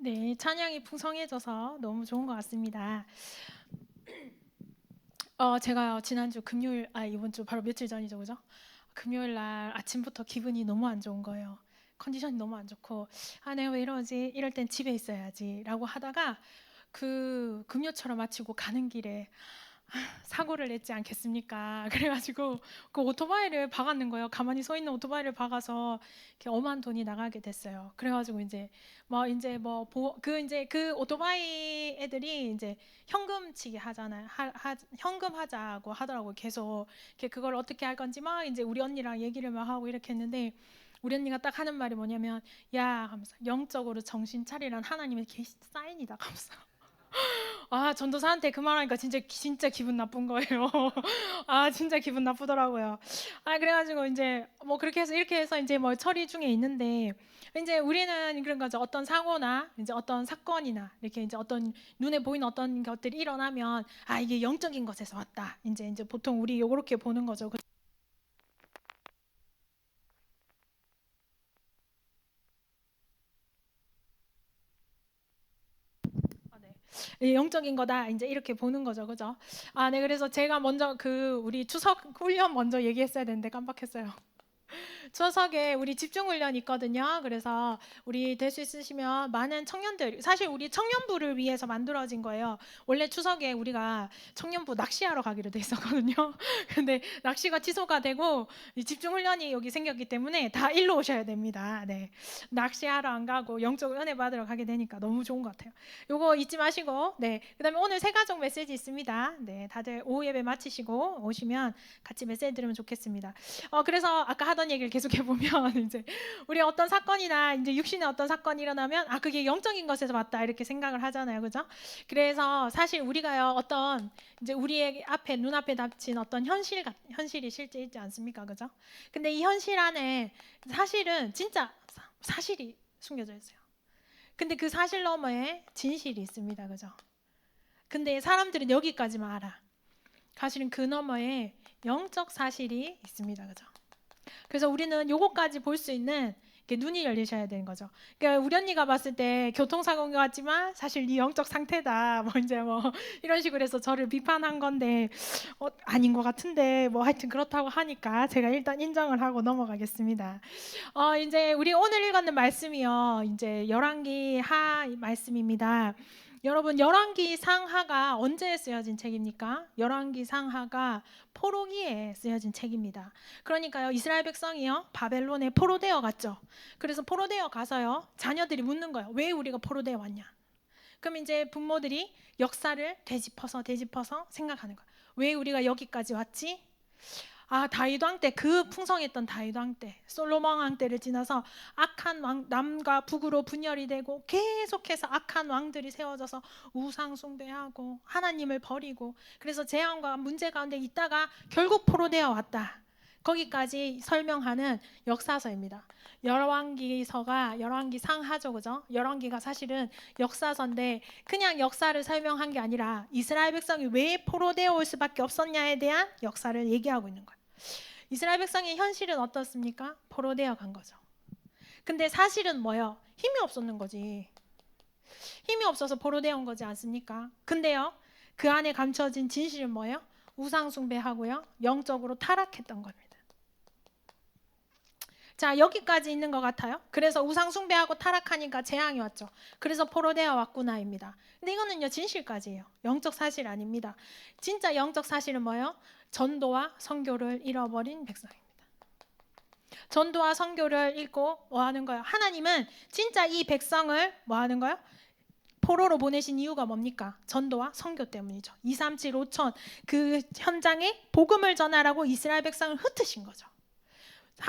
네, 찬양이 풍성해져서 너무 좋은 것 같습니다. 제가 지난주 금요일, 이번 주 바로 며칠 전이죠, 그죠? 금요일 날 아침부터 기분이 너무 안 좋은 거예요. 컨디션이 너무 안 좋고, 내가 왜 이러지? 이럴 땐 집에 있어야지라고 하다가 그 금요처럼 마치고 가는 길에 사고를 냈지 않겠습니까? 그래가지고 그 오토바이를 박았는 거예요. 가만히 서 있는 오토바이를 박아서 이렇게 엄한 돈이 나가게 됐어요. 그래가지고 이제 그 오토바이 애들이 이제 현금치기 하잖아요. 현금 하자고 하더라고요. 계속 이렇게 그걸 어떻게 할 건지 막 이제 우리 언니랑 얘기를 막 하고 이렇게 했는데 우리 언니가 딱 하는 말이 뭐냐면 야 하면서 영적으로 정신 차리란 하나님의 계시 사인이다 하면서 전도사한테 그 말하니까 진짜 기분 나쁜 거예요. 진짜 기분 나쁘더라고요. 그래가지고 이제 뭐 그렇게 해서 이렇게 해서 이제 뭐 처리 중에 있는데 이제 우리는 그런 거죠. 어떤 사고나 이제 어떤 사건이나 이렇게 이제 어떤 눈에 보이는 어떤 것들이 일어나면 이게 영적인 것에서 왔다. 이제 보통 우리 요렇게 보는 거죠. 네. 영적인 거다. 이제 이렇게 보는 거죠. 그죠? 네. 그래서 제가 먼저 우리 추석 훈련 먼저 얘기했어야 되는데 깜빡했어요. 추석에 우리 집중훈련 있거든요. 그래서 우리 될 수 있으시면 많은 청년들, 사실 우리 청년부를 위해서 만들어진 거예요. 원래 추석에 우리가 청년부 낚시하러 가기로 돼 있었거든요. 근데 낚시가 취소가 되고 집중훈련이 여기 생겼기 때문에 다 일로 오셔야 됩니다. 네. 낚시하러 안 가고 영적 은혜 받으러 가게 되니까 너무 좋은 것 같아요. 요거 잊지 마시고, 네. 그다음에 오늘 세 가족 메시지 있습니다. 네. 다들 오후 예배 마치시고 오시면 같이 메시지 들으면 좋겠습니다. 그래서 아까 하던 얘기를 계속 해보면 이제 우리 어떤 사건이나 이제 육신의 어떤 사건이 일어나면 그게 영적인 것에서 왔다 이렇게 생각을 하잖아요, 그죠? 그래서 사실 우리가요 어떤 이제 우리의 앞에 눈앞에 닥친 어떤 현실이 실제 있지 않습니까, 그죠? 근데 이 현실 안에 사실은 진짜 사실이 숨겨져 있어요. 근데 그 사실 너머에 진실이 있습니다, 그죠? 근데 사람들은 여기까지만 알아. 사실은 그 너머에 영적 사실이 있습니다, 그죠? 그래서 우리는 요거까지 볼 수 있는 눈이 열리셔야 되는 거죠. 그러니까 우리 언니가 봤을 때 교통사고인 것 같지만 사실 네 영적 상태다. 뭐 이제 뭐 이런 식으로 해서 저를 비판한 건데 아닌 것 같은데 뭐 하여튼 그렇다고 하니까 제가 일단 인정을 하고 넘어가겠습니다. 이제 우리 오늘 읽었는 말씀이요. 이제 열왕기 하 말씀입니다. 여러분 열왕기 상하가 언제 쓰여진 책입니까? 열왕기 상하가 포로기에 쓰여진 책입니다. 그러니까요 이스라엘 백성이요 바벨론에 포로되어 갔죠. 그래서 포로되어 가서요 자녀들이 묻는 거예요. 왜 우리가 포로되어 왔냐? 그럼 이제 부모들이 역사를 되짚어서 생각하는 거예요. 왜 우리가 여기까지 왔지? 다윗 왕 때 그 풍성했던 다윗 왕 때, 솔로몬 왕 때를 지나서 악한 왕 남과 북으로 분열이 되고 계속해서 악한 왕들이 세워져서 우상 숭배하고 하나님을 버리고 그래서 재앙과 문제 가운데 있다가 결국 포로되어 왔다. 거기까지 설명하는 역사서입니다. 열왕기서가 열왕기 상하죠, 그죠? 열왕기가 사실은 역사서인데 그냥 역사를 설명한 게 아니라 이스라엘 백성이 왜 포로되어 올 수밖에 없었냐에 대한 역사를 얘기하고 있는 거예요. 이스라엘 백성의 현실은 어떻습니까? 포로되어 간 거죠. 근데 사실은 뭐요? 힘이 없었는 거지. 힘이 없어서 포로되어 온 거지 않습니까? 근데요, 그 안에 감춰진 진실은 뭐예요? 우상 숭배하고요, 영적으로 타락했던 겁니다. 자, 여기까지 있는 것 같아요. 그래서 우상 숭배하고 타락하니까 재앙이 왔죠. 그래서 포로되어 왔구나입니다. 근데 이거는요 진실까지예요. 영적 사실 아닙니다. 진짜 영적 사실은 뭐예요? 전도와 선교를 잃어버린 백성입니다. 전도와 선교를 잃고 뭐 하는 거예요? 하나님은 진짜 이 백성을 뭐 하는 거예요? 포로로 보내신 이유가 뭡니까? 전도와 선교 때문이죠. 237 5천 그 현장에 복음을 전하라고 이스라엘 백성을 흩으신 거죠.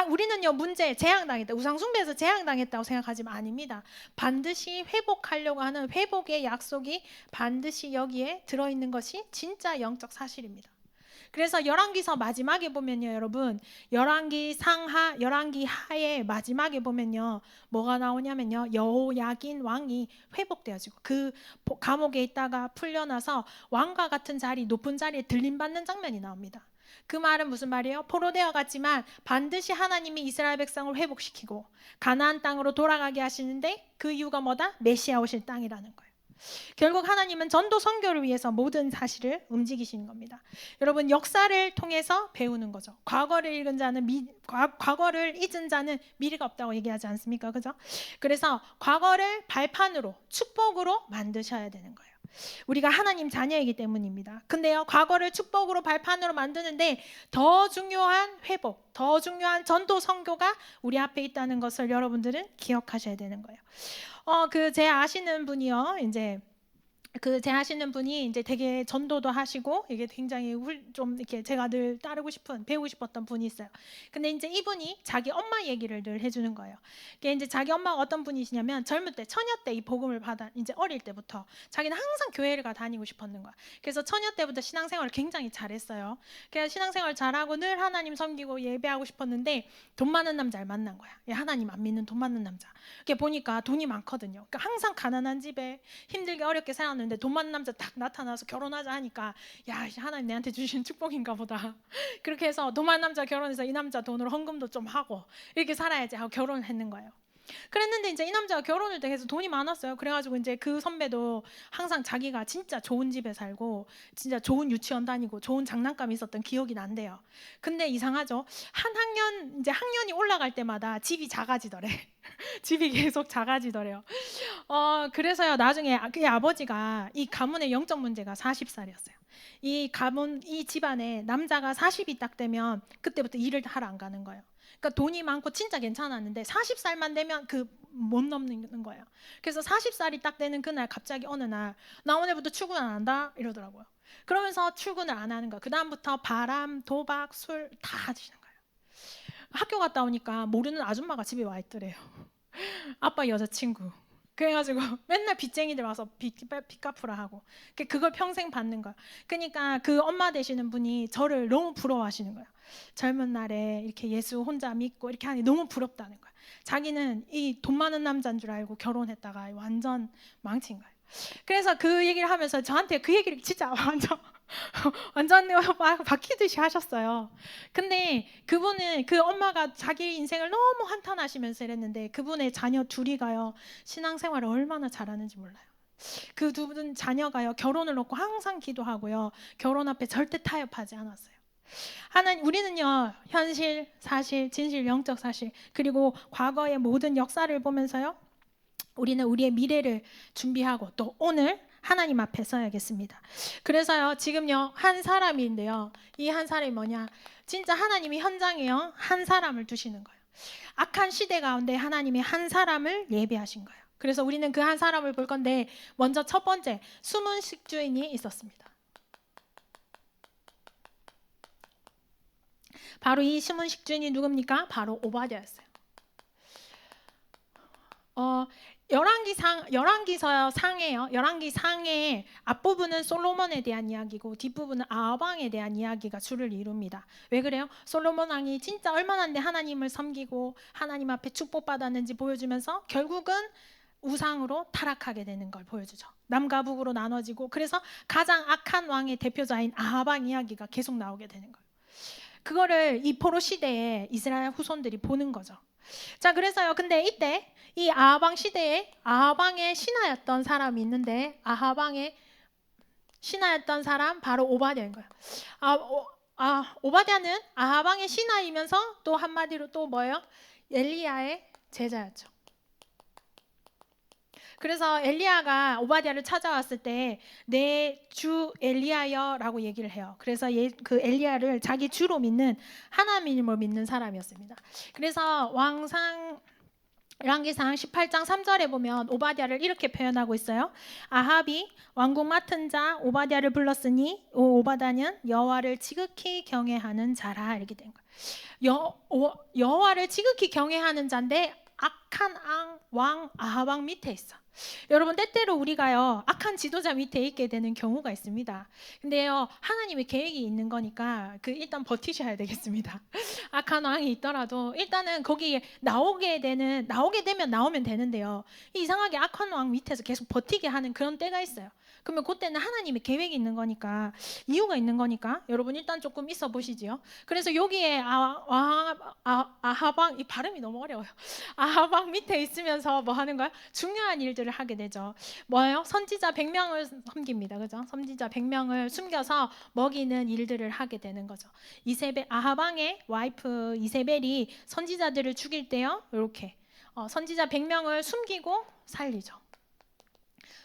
우리는요 재앙당했다, 우상숭배에서 재앙당했다고 생각하지만 아닙니다. 반드시 회복하려고 하는 회복의 약속이 반드시 여기에 들어있는 것이 진짜 영적 사실입니다. 그래서 열왕기서 마지막에 보면요 여러분, 열왕기 상하 열왕기 하의 마지막에 보면요 뭐가 나오냐면요 여호야긴 왕이 회복되어지고 그 감옥에 있다가 풀려나서 왕과 같은 자리 높은 자리에 들림받는 장면이 나옵니다. 그 말은 무슨 말이에요? 포로되어 갔지만 반드시 하나님이 이스라엘 백성을 회복시키고 가나안 땅으로 돌아가게 하시는데 그 이유가 뭐다? 메시아 오실 땅이라는 거예요. 결국 하나님은 전도 선교를 위해서 모든 사실을 움직이시는 겁니다. 여러분, 역사를 통해서 배우는 거죠. 과거를 읽은 자는 과거를 잊은 자는 미래가 없다고 얘기하지 않습니까? 그죠? 그래서 과거를 발판으로 축복으로 만드셔야 되는 거예요. 우리가 하나님 자녀이기 때문입니다. 근데요, 과거를 축복으로 발판으로 만드는데 더 중요한 회복, 더 중요한 전도 선교가 우리 앞에 있다는 것을 여러분들은 기억하셔야 되는 거예요. 제 아시는 분이요, 제 아시는 분이 이제 되게 전도도 하시고 이게 굉장히 좀 이렇게 제가 늘 배우고 싶었던 분이 있어요. 근데 이제 이분이 자기 엄마 얘기를 늘 해주는 거예요. 이게 이제 자기 엄마가 어떤 분이시냐면 젊을 때 처녀 때 이 복음을 받아 이제 어릴 때부터 자기는 항상 교회를 다니고 싶었는 거야. 그래서 처녀 때부터 신앙생활을 굉장히 잘했어요. 그래서 신앙생활 잘하고 늘 하나님 섬기고 예배하고 싶었는데 돈 많은 남자를 만난 거야. 하나님 안 믿는 돈 많은 남자. 이렇게 보니까 돈이 많거든요. 그러니까 항상 가난한 집에 힘들게 어렵게 살았는데 돈 많은 남자 딱 나타나서 결혼하자 하니까 야, 하나님 내한테 주신 축복인가 보다. 그렇게 해서 돈 많은 남자 결혼해서 이 남자 돈으로 헌금도 좀 하고 이렇게 살아야지 하고 결혼을 했는 거예요. 그랬는데 이제 이 남자가 결혼을 해서 돈이 많았어요. 그래가지고 이제 그 선배도 항상 자기가 진짜 좋은 집에 살고 진짜 좋은 유치원 다니고 좋은 장난감이 있었던 기억이 난대요. 근데 이상하죠. 이제 학년이 올라갈 때마다 집이 작아지더래. 집이 계속 작아지더래요. 그래서요, 나중에 그 아버지가 이 가문의 영적 문제가 40살이었어요. 이 집안에 남자가 40이 딱 되면 그때부터 일을 하러 안 가는 거예요. 그러니까 돈이 많고 진짜 괜찮았는데 40살만 되면 못 넘는 거예요. 그래서 40살이 딱 되는 그날 갑자기 어느 날 나 오늘부터 출근 안 한다 이러더라고요. 그러면서 출근을 안 하는 거예요. 그 다음부터 바람, 도박, 술 다 하시는 거예요. 학교 갔다 오니까 모르는 아줌마가 집에 와 있더래요. 아빠 여자친구. 그래가지고 맨날 빚쟁이들 와서 빚 갚으라 하고 그걸 평생 받는 거야. 그러니까 그 엄마 되시는 분이 저를 너무 부러워하시는 거예요. 젊은 날에 이렇게 예수 혼자 믿고 이렇게 하니 너무 부럽다는 거야. 자기는 이 돈 많은 남자인 줄 알고 결혼했다가 완전 망친 거예요. 그래서 그 얘기를 하면서 저한테 그 얘기를 진짜 완전 바뀌듯이 하셨어요. 근데 그 엄마가 자기 인생을 너무 한탄하시면서 이랬는데 그분의 자녀 둘이가요, 신앙생활을 얼마나 잘하는지 몰라요. 그 두 분 자녀가요, 결혼을 놓고 항상 기도하고요, 결혼 앞에 절대 타협하지 않았어요. 우리는요, 현실, 사실, 진실, 영적 사실, 그리고 과거의 모든 역사를 보면서요, 우리는 우리의 미래를 준비하고 또 오늘 하나님 앞에 서야겠습니다. 그래서요, 지금요, 한 사람인데요, 이 한 사람이 뭐냐, 진짜 하나님이 현장에요, 한 사람을 두시는 거예요. 악한 시대 가운데 하나님이 한 사람을 예비하신 거예요. 그래서 우리는 그 한 사람을 볼 건데, 먼저 첫 번째, 숨은 식주인이 있었습니다. 바로 이 숨은 식주인이 누굽니까? 바로 오바댜였어요. 열왕기서 상에요. 열왕기 상의 앞부분은 솔로몬에 대한 이야기고 뒷부분은 아합왕에 대한 이야기가 주를 이룹니다. 왜 그래요? 솔로몬 왕이 진짜 얼마나 하나님을 섬기고 하나님 앞에 축복받았는지 보여주면서 결국은 우상으로 타락하게 되는 걸 보여주죠. 남과 북으로 나눠지고, 그래서 가장 악한 왕의 대표자인 아합왕 이야기가 계속 나오게 되는 거예요. 그거를 이 포로 시대에 이스라엘 후손들이 보는 거죠. 자, 그래서요, 근데 이때 이 아합왕 시대에 아합왕의 신하였던 사람이 있는데, 아합왕의 신하였던 사람 바로 오바댜인 거예요. 오바댜는 아합왕의 신하이면서 또 한마디로 또 뭐예요? 엘리야의 제자였죠. 그래서 엘리야가 오바댜를 찾아왔을 때 내 주 엘리야여라고 얘기를 해요. 그래서 그 엘리야를 자기 주로 믿는 하나님을 믿는 사람이었습니다. 그래서 열왕기상 18장 3절에 보면 오바댜를 이렇게 표현하고 있어요. 아합이 왕궁 맡은 자 오바댜를 불렀으니 오바댜는 여호와를 지극히 경외하는 자라, 이렇게 된 거예요. 여호와를 지극히 경외하는 자인데 악한 왕 아합 밑에 있어. 여러분, 때때로 우리가요 악한 지도자 밑에 있게 되는 경우가 있습니다. 근데요 하나님의 계획이 있는 거니까 일단 버티셔야 되겠습니다. 악한 왕이 있더라도 일단은 거기에 나오게 되면 나오면 되는데요, 이상하게 악한 왕 밑에서 계속 버티게 하는 그런 때가 있어요. 그러면 그때는 하나님의 계획이 있는 거니까, 이유가 있는 거니까 여러분 일단 조금 있어 보시지요. 그래서 여기에 아하방, 이 발음이 너무 어려워요. 아하방 밑에 있으면서 뭐 하는 거야? 중요한 일들을 하게 되죠. 뭐예요? 선지자 100명을 섬깁니다. 그죠? 선지자 100명을 숨겨서 먹이는 일들을 하게 되는 거죠. 아하방의 와이프 이세벨이 선지자들을 죽일 때요, 이렇게 선지자 100명을 숨기고 살리죠.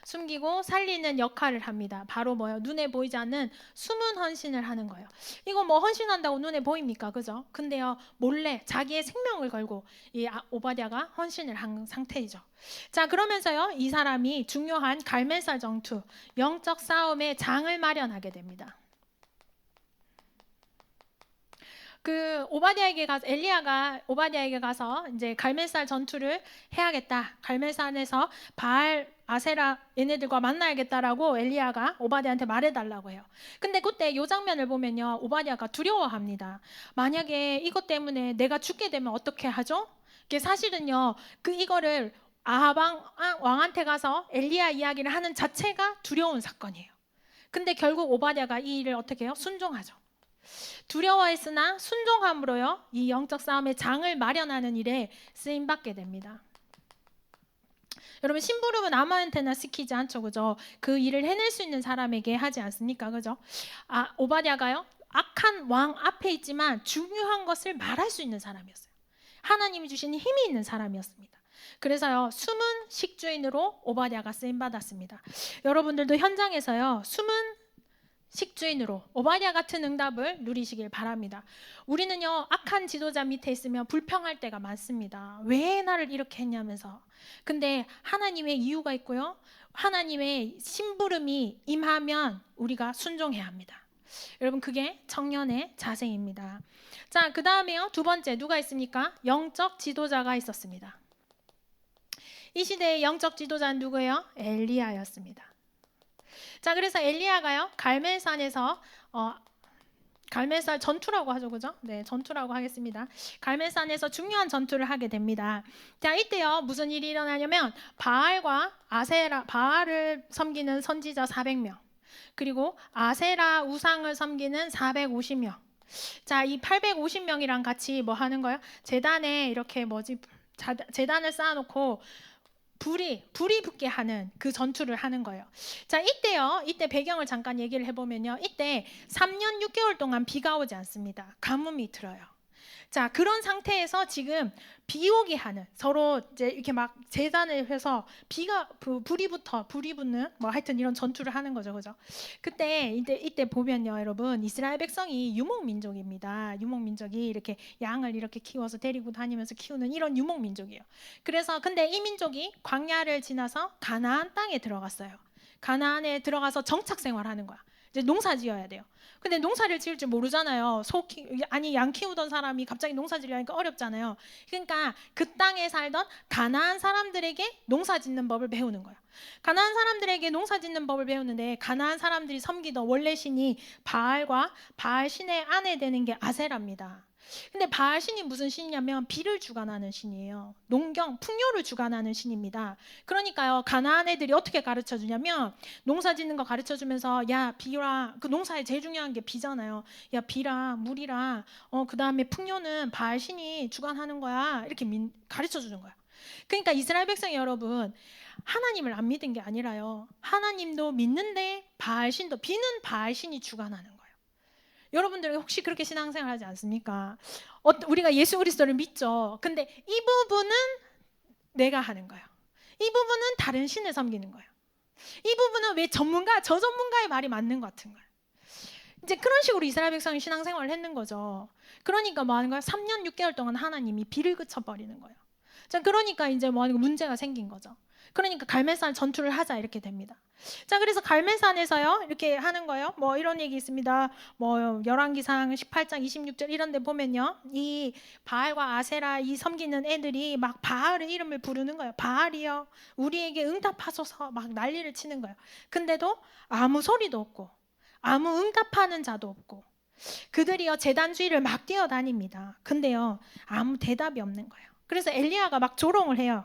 숨기고 살리는 역할을 합니다. 바로 뭐예요? 눈에 보이지 않는 숨은 헌신을 하는 거예요. 이거 뭐 헌신한다고 눈에 보입니까? 그죠? 근데요 몰래 자기의 생명을 걸고 이 오바댜가 헌신을 한 상태이죠. 자, 그러면서요 이 사람이 중요한 갈멜살 전투, 영적 싸움의 장을 마련하게 됩니다. 엘리야가 오바댜에게 가서 이제 갈멜살 전투를 해야겠다. 갈멜산에서 바알, 아세라 얘네들과 만나야겠다라고 엘리야가 오바댜한테 말해달라고 해요. 근데 그때 이 장면을 보면요, 오바댜가 두려워합니다. 만약에 이것 때문에 내가 죽게 되면 어떻게 하죠? 이게 사실은요, 이거를 아합 왕한테 가서 엘리야 이야기를 하는 자체가 두려운 사건이에요. 근데 결국 오바댜가 이 일을 어떻게 해요? 순종하죠. 두려워했으나 순종함으로요 이 영적 싸움의 장을 마련하는 일에 쓰임 받게 됩니다. 여러분, 심부름은 아무한테나 시키지 않죠, 그죠? 그 일을 해낼 수 있는 사람에게 하지 않습니까, 그죠? 오바댜가요 악한 왕 앞에 있지만 중요한 것을 말할 수 있는 사람이었어요. 하나님이 주신 힘이 있는 사람이었습니다. 그래서요 숨은 식주인으로 오바댜가 쓰임 받았습니다. 여러분들도 현장에서요 숨은 식주인으로 오바댜 같은 응답을 누리시길 바랍니다. 우리는요 악한 지도자 밑에 있으면 불평할 때가 많습니다. 왜 나를 이렇게 했냐면서. 근데 하나님의 이유가 있고요, 하나님의 심부름이 임하면 우리가 순종해야 합니다. 여러분, 그게 청년의 자세입니다. 자, 그 다음에요 두 번째 누가 있습니까? 영적 지도자가 있었습니다. 이 시대의 영적 지도자는 누구예요? 엘리야였습니다. 자, 그래서 엘리야가요 갈멜산에서 갈멜산 전투라고 하죠, 그죠? 네, 전투라고 하겠습니다. 갈멜산에서 중요한 전투를 하게 됩니다. 자, 이때요 무슨 일이 일어나냐면 바알을 섬기는 선지자 400명, 그리고 아세라 우상을 섬기는 450명. 자, 이 850명이랑 같이 뭐 하는 거예요? 재단에 이렇게 재단을 쌓아놓고 불이 붙게 하는 그 전투를 하는 거예요. 자, 이때 배경을 잠깐 얘기를 해보면요, 이때 3년 6개월 동안 비가 오지 않습니다. 가뭄이 들어요. 자, 그런 상태에서 지금 비 오게 하는, 서로 이제 이렇게 막 재단을 해서 불이 붙는 뭐 하여튼 이런 전투를 하는 거죠, 그죠? 이때 보면요, 여러분, 이스라엘 백성이 유목민족입니다. 유목민족이 이렇게 양을 이렇게 키워서 데리고 다니면서 키우는 이런 유목민족이에요. 그래서 근데 이 민족이 광야를 지나서 가나안 땅에 들어갔어요. 가나안에 들어가서 정착 생활하는 거야. 이제 농사 지어야 돼요. 근데 농사를 지을 줄 모르잖아요. 양 키우던 사람이 갑자기 농사 지으려니까 어렵잖아요. 그러니까 그 땅에 살던 가나안 사람들에게 농사 짓는 법을 배우는 거예요. 가나안 사람들에게 농사 짓는 법을 배우는데, 가나안 사람들이 섬기던 원래 신이 바알과 바알 신의 아내 되는 게 아세라입니다. 근데 바알 신이 무슨 신이냐면 비를 주관하는 신이에요. 농경, 풍요를 주관하는 신입니다. 그러니까요 가나안 애들이 어떻게 가르쳐 주냐면, 농사 짓는 거 가르쳐 주면서, 야 비라, 그 농사에 제일 중요한 게 비잖아요. 야 비라, 물이라, 그 다음에 풍요는 바알 신이 주관하는 거야, 이렇게 가르쳐 주는 거야. 그러니까 이스라엘 백성 여러분, 하나님을 안 믿은 게 아니라요, 하나님도 믿는데 비는 바알 신이 주관하는 거예요. 여러분들 혹시 그렇게 신앙생활 하지 않습니까? 우리가 예수 그리스도를 믿죠. 근데 이 부분은 내가 하는 거예요. 이 부분은 다른 신을 섬기는 거예요. 이 부분은 왜 저 전문가의 말이 맞는 것 같은 거예요. 이제 그런 식으로 이스라엘 백성이 신앙생활을 했는 거죠. 그러니까 뭐 하는 거예요? 3년 6개월 동안 하나님이 비를 그쳐버리는 거예요. 자, 그러니까 이제 뭐 하는 거 문제가 생긴 거죠. 그러니까 갈멜산 전투를 하자 이렇게 됩니다. 자, 그래서 갈멜산에서요 이렇게 하는 거예요. 뭐 이런 얘기 있습니다. 뭐 열왕기상 18장 26절 이런 데 보면요, 이 바알과 아세라 이 섬기는 애들이 막 바알의 이름을 부르는 거예요. 바알이여 우리에게 응답하소서 막 난리를 치는 거예요. 근데도 아무 소리도 없고 아무 응답하는 자도 없고 그들이요 제단 주위를 막 뛰어다닙니다. 근데요 아무 대답이 없는 거예요. 그래서 엘리야가 막 조롱을 해요.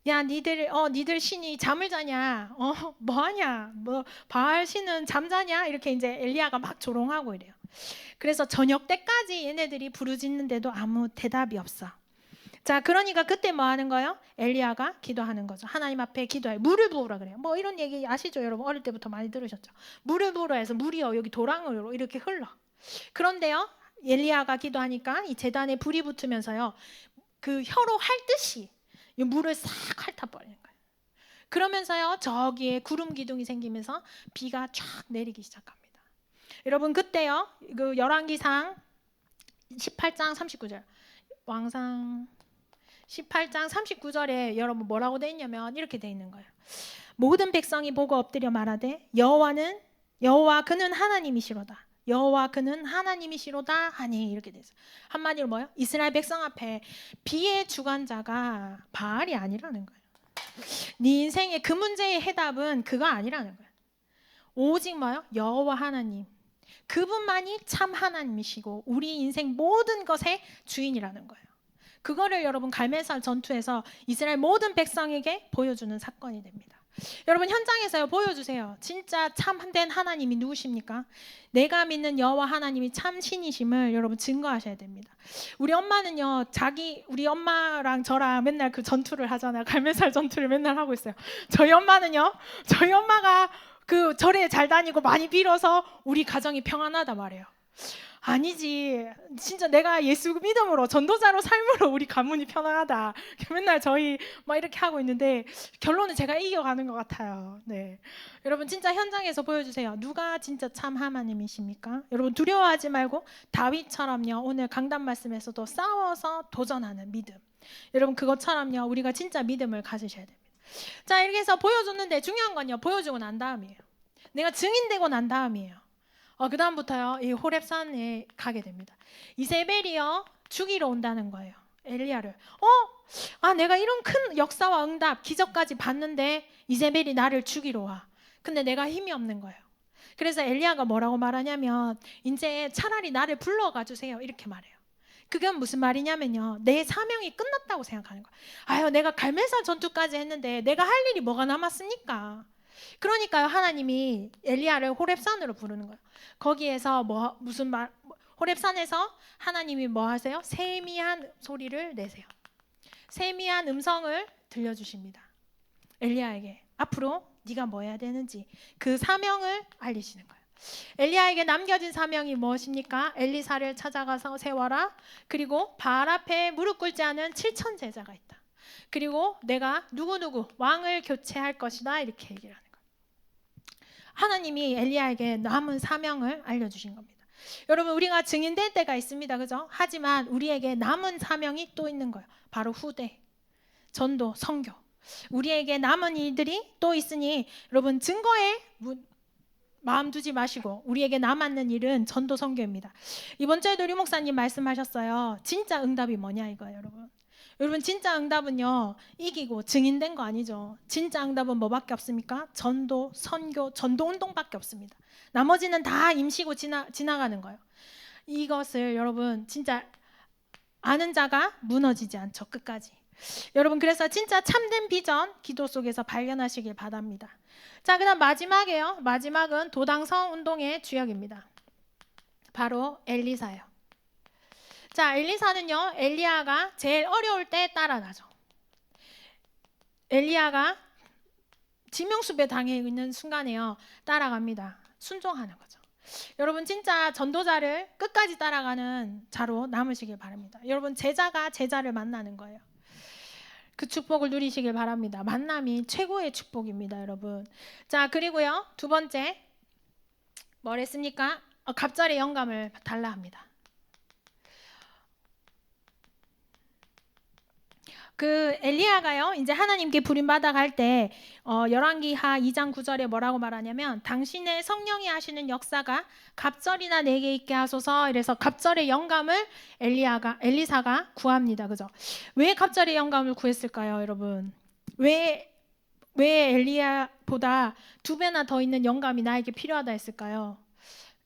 야, 니들 신이 잠을 자냐? 뭐하냐? 뭐 바알 신은 잠자냐? 이렇게 이제 엘리야가 막 조롱하고 이래요. 그래서 저녁 때까지 얘네들이 부르짖는데도 아무 대답이 없어. 자, 그러니까 그때 뭐 하는 거예요? 엘리야가 기도하는 거죠. 하나님 앞에 기도해. 물을 부으라 그래요. 뭐 이런 얘기 아시죠, 여러분? 어릴 때부터 많이 들으셨죠? 물을 부으라 해서 물이요 여기 도랑으로 이렇게 흘러. 그런데요, 엘리야가 기도하니까 이 제단에 불이 붙으면서요, 그 혀로 핥듯이 이 물을 싹 핥아버리는 거예요. 그러면서요 저기에 구름 기둥이 생기면서 비가 쫙 내리기 시작합니다. 여러분 그때요 그 열왕기상 18장 39절 왕상 18장 39절에 여러분 뭐라고 돼 있냐면 이렇게 돼 있는 거예요. 모든 백성이 보고 엎드려 말하되 여호와 그는 하나님이시로다. 여호와 그는 하나님이시로다 하니 이렇게 돼서 한마디로 뭐요? 이스라엘 백성 앞에 비의 주관자가 바알이 아니라는 거예요. 네 인생의 그 문제의 해답은 그거 아니라는 거예요. 오직 뭐요? 여호와 하나님. 그분만이 참 하나님이시고 우리 인생 모든 것의 주인이라는 거예요. 그거를 여러분 갈멜산 전투에서 이스라엘 모든 백성에게 보여주는 사건이 됩니다. 여러분 현장에서요 보여주세요. 진짜 참된 하나님이 누구십니까? 내가 믿는 여호와 하나님이 참 신이심을 여러분 증거하셔야 됩니다. 우리 엄마는요 우리 엄마랑 저랑 맨날 그 전투를 하잖아요. 갈멜살 전투를 맨날 하고 있어요. 저희 엄마가 그 절에 잘 다니고 많이 빌어서 우리 가정이 평안하다 말해요. 아니지. 진짜 내가 예수 믿음으로 전도자로 삶으로 우리 가문이 편안하다. 맨날 저희 막 이렇게 하고 있는데 결론은 제가 이겨가는 것 같아요. 네, 여러분 진짜 현장에서 보여주세요. 누가 진짜 참 하나님이십니까? 여러분 두려워하지 말고 다윗처럼요. 오늘 강단 말씀에서도 싸워서 도전하는 믿음. 여러분 그것처럼요. 우리가 진짜 믿음을 가지셔야 됩니다. 자, 이렇게 해서 보여줬는데 중요한 건요. 보여주고 난 다음이에요. 내가 증인되고 난 다음이에요. 그 다음부터요 이 호렙산에 가게 됩니다. 이세벨이요 죽이러 온다는 거예요. 엘리야를. 내가 이런 큰 역사와 응답 기적까지 봤는데 이세벨이 나를 죽이러 와. 근데 내가 힘이 없는 거예요. 그래서 엘리야가 뭐라고 말하냐면 이제 차라리 나를 불러가 주세요 이렇게 말해요. 그게 무슨 말이냐면요 내 사명이 끝났다고 생각하는 거예요. 아유 내가 갈멜산 전투까지 했는데 내가 할 일이 뭐가 남았습니까? 그러니까요 하나님이 엘리야를 호렙산으로 부르는 거예요. 거기에서 호렙산에서 하나님이 뭐 하세요? 세미한 소리를 내세요. 세미한 음성을 들려주십니다. 엘리야에게 앞으로 네가 뭐 해야 되는지 그 사명을 알리시는 거예요. 엘리야에게 남겨진 사명이 무엇입니까? 엘리사를 찾아가서 세워라. 그리고 바알 앞에 무릎 꿇지 않은 7천 제자가 있다. 그리고 내가 누구누구 왕을 교체할 것이다 이렇게 얘기를 하는 거예요. 하나님이 엘리야에게 남은 사명을 알려주신 겁니다. 여러분 우리가 증인될 때가 있습니다. 그죠? 하지만 우리에게 남은 사명이 또 있는 거예요. 바로 후대, 전도, 선교. 우리에게 남은 일들이 또 있으니 여러분 증거에 마음 두지 마시고 우리에게 남았는 일은 전도 선교입니다. 이번 주에도 류 목사님 말씀하셨어요. 진짜 응답이 뭐냐 이거예요 여러분. 여러분 진짜 응답은요 이기고 증인된 거 아니죠. 진짜 응답은 뭐밖에 없습니까? 전도, 선교, 전도 운동밖에 없습니다. 나머지는 다 임시고 지나가는 거예요. 이것을 여러분 진짜 아는 자가 무너지지 않죠 끝까지. 여러분 그래서 진짜 참된 비전 기도 속에서 발견하시길 바랍니다. 자, 그다음 마지막이에요. 마지막은 도당성 운동의 주역입니다. 바로 엘리사예요. 자, 엘리사는요 엘리야가 제일 어려울 때 따라가죠. 엘리야가 지명수배 당해 있는 순간에요 따라갑니다. 순종하는 거죠. 여러분 진짜 전도자를 끝까지 따라가는 자로 남으시길 바랍니다. 여러분 제자가 제자를 만나는 거예요. 그 축복을 누리시길 바랍니다. 만남이 최고의 축복입니다 여러분. 자, 그리고요 두 번째 뭐랬습니까? 갑자기 영감을 달라 합니다. 그 엘리야가요 이제 하나님께 부름받아 갈 때 열왕기하 2장 9절에 뭐라고 말하냐면 당신의 성령이 하시는 역사가 갑절이나 내게 있게 하소서. 이래서 갑절의 영감을 엘리사가 구합니다. 그죠? 왜 갑절의 영감을 구했을까요, 여러분? 왜 엘리야보다 2배나 더 있는 영감이 나에게 필요하다 했을까요?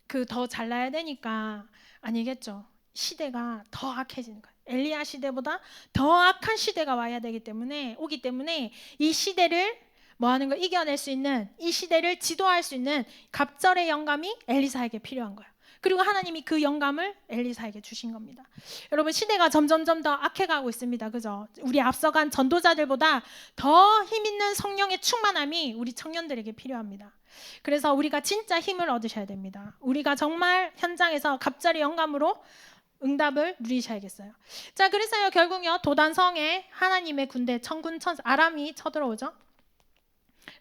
그 더 잘나야 되니까 아니겠죠. 시대가 더 악해지는 거예요. 엘리야 시대보다 더 악한 시대가 오기 때문에 이 시대를 뭐 하는 거 이겨낼 수 있는, 이 시대를 지도할 수 있는 갑절의 영감이 엘리사에게 필요한 거예요. 그리고 하나님이 그 영감을 엘리사에게 주신 겁니다. 여러분, 시대가 점점점 더 악해가고 있습니다. 그죠? 우리 앞서간 전도자들보다 더 힘있는 성령의 충만함이 우리 청년들에게 필요합니다. 그래서 우리가 진짜 힘을 얻으셔야 됩니다. 우리가 정말 현장에서 갑절의 영감으로 응답을 누리셔야겠어요. 자, 그래서요 결국요 도단성에 하나님의 군대 천군 천사 아람이 쳐들어오죠.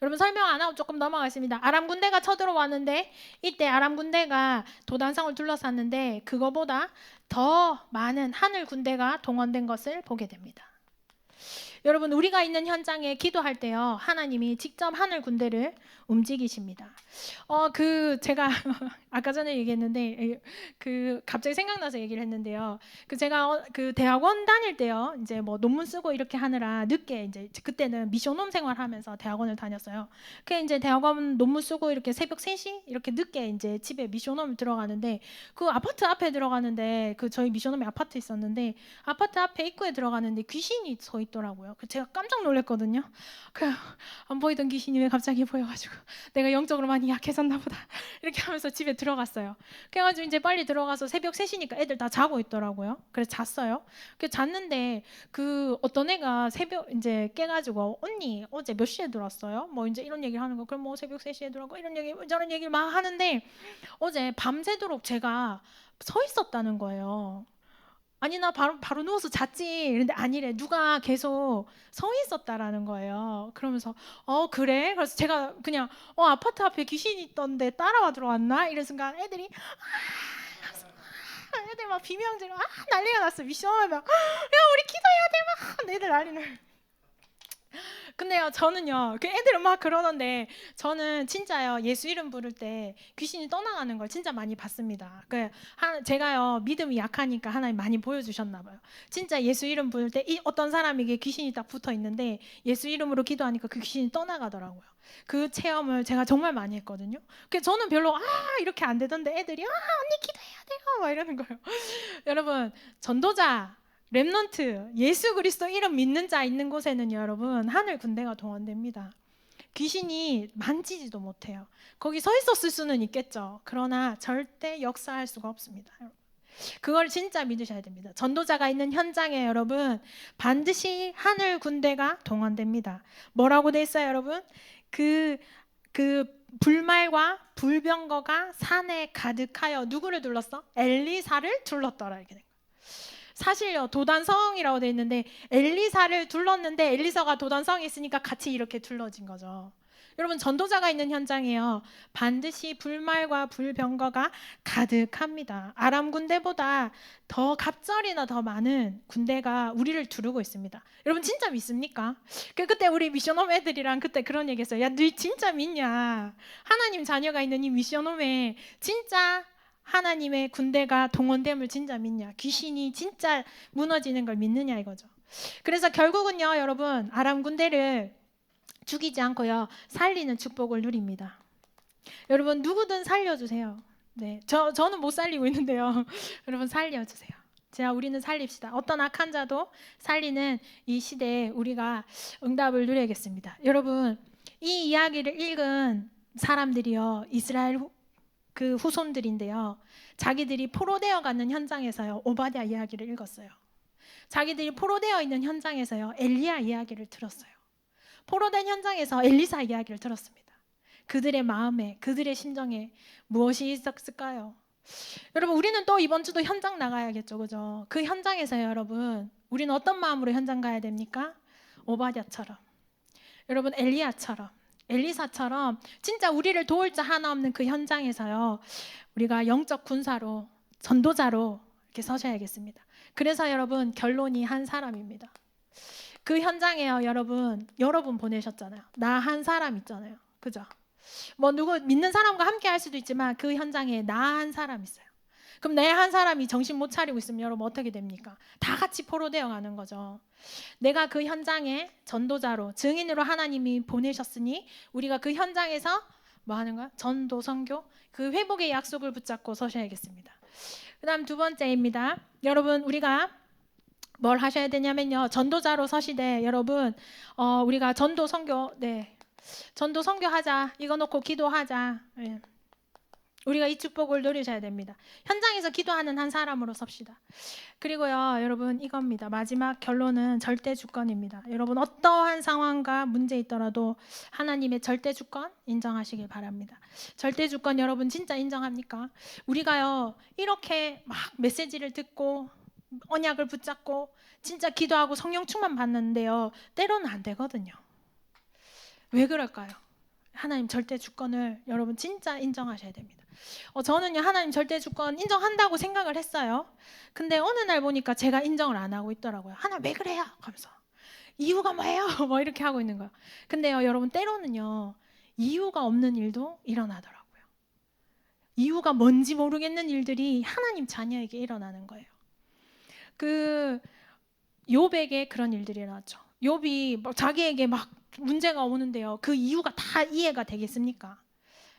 여러분 설명 안 하고 조금 넘어가겠습니다. 아람 군대가 쳐들어왔는데 이때 아람 군대가 도단성을 둘러쌌는데 그거보다 더 많은 하늘 군대가 동원된 것을 보게 됩니다. 여러분, 우리가 있는 현장에 기도할 때요 하나님이 직접 하늘 군대를 움직이십니다. 제가 아까 전에 얘기했는데 갑자기 생각나서 얘기를 했는데요. 제가 대학원 다닐 때요 이제 뭐 논문 쓰고 이렇게 하느라 늦게 이제 그때는 미션홈 생활하면서 대학원을 다녔어요. 그 이제 대학원 논문 쓰고 이렇게 새벽 3시 이렇게 늦게 이제 집에 미션홈을 들어가는데 그 아파트 앞에 들어가는데 저희 미션홈에 아파트 있었는데 아파트 앞에 입구에 들어가는데 귀신이 서 있더라고요. 제가 깜짝 놀랐거든요. 안 보이던 귀신이 왜 갑자기 보여가지고 내가 영적으로 많이 약해졌나 보다 이렇게 하면서 집에 들어갔어요. 그래가지고 이제 빨리 들어가서 새벽 3시니까 애들 다 자고 있더라고요. 그래서 잤어요. 잤는데 어떤 애가 새벽 이제 깨가지고 언니 어제 몇 시에 들어왔어요? 뭐 이제 이런 얘기를 하는 거. 그럼 뭐 새벽 3시에 들어가고 이런 얘기 저런 얘기를 막 하는데 어제 밤새도록 제가 서 있었다는 거예요. 아니 나 바로 누워서 잤지. 그런데 아니래. 누가 계속 서 있었다라는 거예요. 그러면서 그래? 그래서 제가 그냥 아파트 앞에 귀신이 있던데 따라와 들어왔나? 이런 순간 애들이 애들 막 비명지르고 난리가 났어. 미션하면 야 우리 기도해야 돼 막 애들 난리를. 근데요 저는요 애들은 막 그러던데 저는 진짜요 예수 이름 부를 때 귀신이 떠나가는 걸 진짜 많이 봤습니다. 제가요 믿음이 약하니까 하나님 많이 보여주셨나 봐요. 진짜 예수 이름 부를 때 어떤 사람에게 귀신이 딱 붙어 있는데 예수 이름으로 기도하니까 그 귀신이 떠나가더라고요. 그 체험을 제가 정말 많이 했거든요. 그래서 저는 별로 이렇게 안 되던데 애들이 언니 기도해야 돼요 막 이러는 거예요. 여러분, 전도자 렘넌트 예수 그리스도 이름 믿는 자 있는 곳에는 여러분 하늘 군대가 동원됩니다. 귀신이 만지지도 못해요. 거기 서 있었을 수는 있겠죠. 그러나 절대 역사할 수가 없습니다. 그걸 진짜 믿으셔야 됩니다. 전도자가 있는 현장에 여러분 반드시 하늘 군대가 동원됩니다. 뭐라고 돼 있어요, 여러분? 그 불말과 불병거가 산에 가득하여 누구를 둘렀어? 엘리사를 둘렀더라 이렇게 된 거예요. 사실요 도단성이라고 돼 있는데 엘리사를 둘렀는데 엘리사가 도단성에 있으니까 같이 이렇게 둘러진 거죠. 여러분, 전도자가 있는 현장에요 반드시 불말과 불병거가 가득합니다. 아람 군대보다 더 갑절이나 더 많은 군대가 우리를 두르고 있습니다. 여러분 진짜 믿습니까? 그때 우리 미션홈 애들이랑 그때 그런 얘기했어요. 야, 너 진짜 믿냐? 하나님 자녀가 있는 이 미션홈에 진짜 하나님의 군대가 동원됨을 진짜 믿냐? 귀신이 진짜 무너지는 걸 믿느냐 이거죠. 그래서 결국은요 여러분 아람 군대를 죽이지 않고요 살리는 축복을 누립니다. 여러분 누구든 살려주세요. 네, 저는 못 살리고 있는데요. 여러분 살려주세요. 우리는 살립시다. 어떤 악한 자도 살리는 이 시대에 우리가 응답을 누려야겠습니다. 여러분, 이 이야기를 읽은 사람들이요 이스라엘 후손들인데요 자기들이 포로되어 가는 현장에서요 오바댜 이야기를 읽었어요. 자기들이 포로되어 있는 현장에서요 엘리야 이야기를 들었어요. 포로된 현장에서 엘리사 이야기를 들었습니다. 그들의 마음에 그들의 심정에 무엇이 있었을까요? 여러분, 우리는 또 이번 주도 현장 나가야겠죠, 그죠? 그 현장에서요 여러분 우리는 어떤 마음으로 현장 가야 됩니까? 오바댜처럼, 여러분 엘리야처럼, 엘리사처럼 진짜 우리를 도울 자 하나 없는 그 현장에서요 우리가 영적 군사로 전도자로 이렇게 서셔야겠습니다. 그래서 여러분 결론이 한 사람입니다. 그 현장에요, 여러분 보내셨잖아요. 나 한 사람 있잖아요. 그죠? 뭐 누구 믿는 사람과 함께 할 수도 있지만 그 현장에 나 한 사람 있어요. 그럼 내 한 사람이 정신 못 차리고 있으면 여러분 어떻게 됩니까? 다 같이 포로되어 가는 거죠. 내가 그 현장에 전도자로 증인으로 하나님이 보내셨으니 우리가 그 현장에서 뭐 하는 거야? 전도 선교 그 회복의 약속을 붙잡고 서셔야겠습니다. 그다음 두 번째입니다. 여러분 우리가 뭘 하셔야 되냐면요. 전도자로 서시되 여러분 우리가 전도 선교 전도 선교하자. 이거 놓고 기도하자. 예. 우리가 이 축복을 누리셔야 됩니다. 현장에서 기도하는 한 사람으로 섭시다. 그리고요, 여러분 이겁니다. 마지막 결론은 절대 주권입니다. 여러분 어떠한 상황과 문제 있더라도 하나님의 절대 주권 인정하시길 바랍니다. 절대 주권 여러분 진짜 인정합니까? 우리가요 이렇게 막 메시지를 듣고 언약을 붙잡고 진짜 기도하고 성령 충만 받는데요 때로는 안 되거든요. 왜 그럴까요? 하나님 절대 주권을 여러분 진짜 인정하셔야 됩니다. 저는요 하나님 절대 주권 인정한다고 생각을 했어요. 근데 어느 날 보니까 제가 인정을 안 하고 있더라고요. 하나님 왜 그래요? 하면서 이유가 뭐예요? 뭐 이렇게 하고 있는 거야. 근데요 여러분 때로는요 이유가 없는 일도 일어나더라고요. 이유가 뭔지 모르겠는 일들이 하나님 자녀에게 일어나는 거예요. 그 욥에게 그런 일들이 일어났죠. 욥이 막 자기에게 막 문제가 오는데요. 그 이유가 다 이해가 되겠습니까?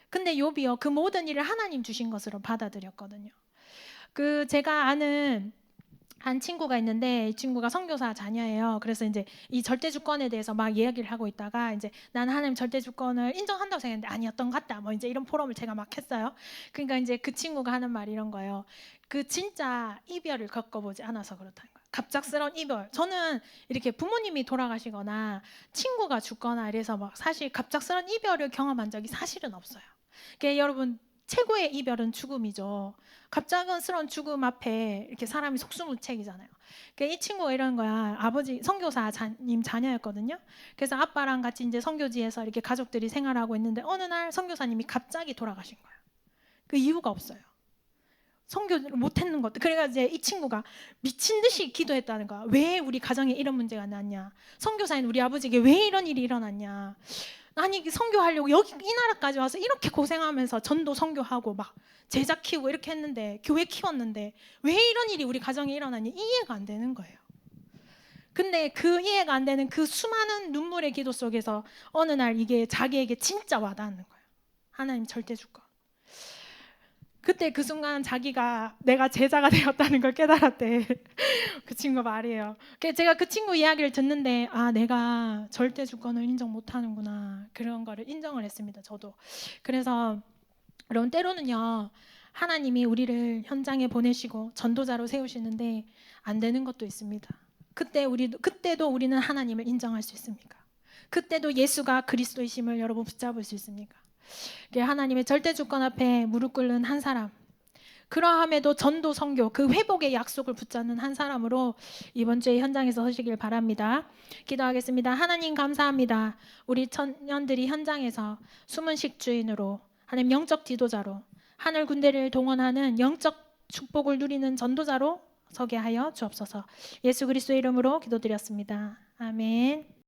근데 욥이요 그 모든 일을 하나님 주신 것으로 받아들였거든요. 그 제가 아는 한 친구가 있는데 이 친구가 선교사 자녀예요. 그래서 이제 이 절대 주권에 대해서 막 이야기를 하고 있다가 이제 나는 하나님 절대 주권을 인정한다고 생각했는데 아니었던 것 같다. 뭐 이제 이런 포럼을 제가 막 했어요. 그러니까 이제 그 친구가 하는 말이 이런 거예요. 그 진짜 이별을 겪어보지 않아서 그렇다는 거예요. 갑작스러운 이별. 저는 이렇게 부모님이 돌아가시거나 친구가 죽거나 이래서 막 사실 갑작스러운 이별을 경험한 적이 사실은 없어요. 그러니까 여러분 최고의 이별은 죽음이죠. 갑작스러운 죽음 앞에 이렇게 사람이 속수무책이잖아요. 그러니까 이 친구가 이런 거야. 아버지 선교사님 자녀였거든요. 그래서 아빠랑 같이 이제 선교지에서 이렇게 가족들이 생활하고 있는데 어느 날 선교사님이 갑자기 돌아가신 거예요. 그 이유가 없어요. 선교를 못했는 것도. 그래가 이제 이 친구가 미친 듯이 기도했다는 거야. 왜 우리 가정에 이런 문제가 났냐? 선교사인 우리 아버지에게 왜 이런 일이 일어났냐? 아니 선교하려고 여기 이 나라까지 와서 이렇게 고생하면서 전도 선교하고 막 제자 키우고 이렇게 했는데 교회 키웠는데 왜 이런 일이 우리 가정에 일어나니 이해가 안 되는 거예요. 근데 그 이해가 안 되는 그 수많은 눈물의 기도 속에서 어느 날 이게 자기에게 진짜 와닿는 거예요. 하나님 절대 주권. 그때 그 순간 자기가 내가 제자가 되었다는 걸 깨달았대. 그 친구 말이에요. 제가 그 친구 이야기를 듣는데 아 내가 절대 주권을 인정 못하는구나 그런 거를 인정을 했습니다. 저도. 그래서 여러분 때로는요 하나님이 우리를 현장에 보내시고 전도자로 세우시는데 안 되는 것도 있습니다. 그때도 우리는 하나님을 인정할 수 있습니까? 그때도 예수가 그리스도이심을 여러분 붙잡을 수 있습니까? 하나님의 절대 주권 앞에 무릎 꿇는 한 사람, 그러함에도 전도 선교 그 회복의 약속을 붙잡는 한 사람으로 이번 주에 현장에서 서시길 바랍니다. 기도하겠습니다. 하나님 감사합니다. 우리 청년들이 현장에서 숨은 식주인으로 하나님 영적 지도자로 하늘 군대를 동원하는 영적 축복을 누리는 전도자로 서게 하여 주옵소서. 예수 그리스도의 이름으로 기도드렸습니다. 아멘.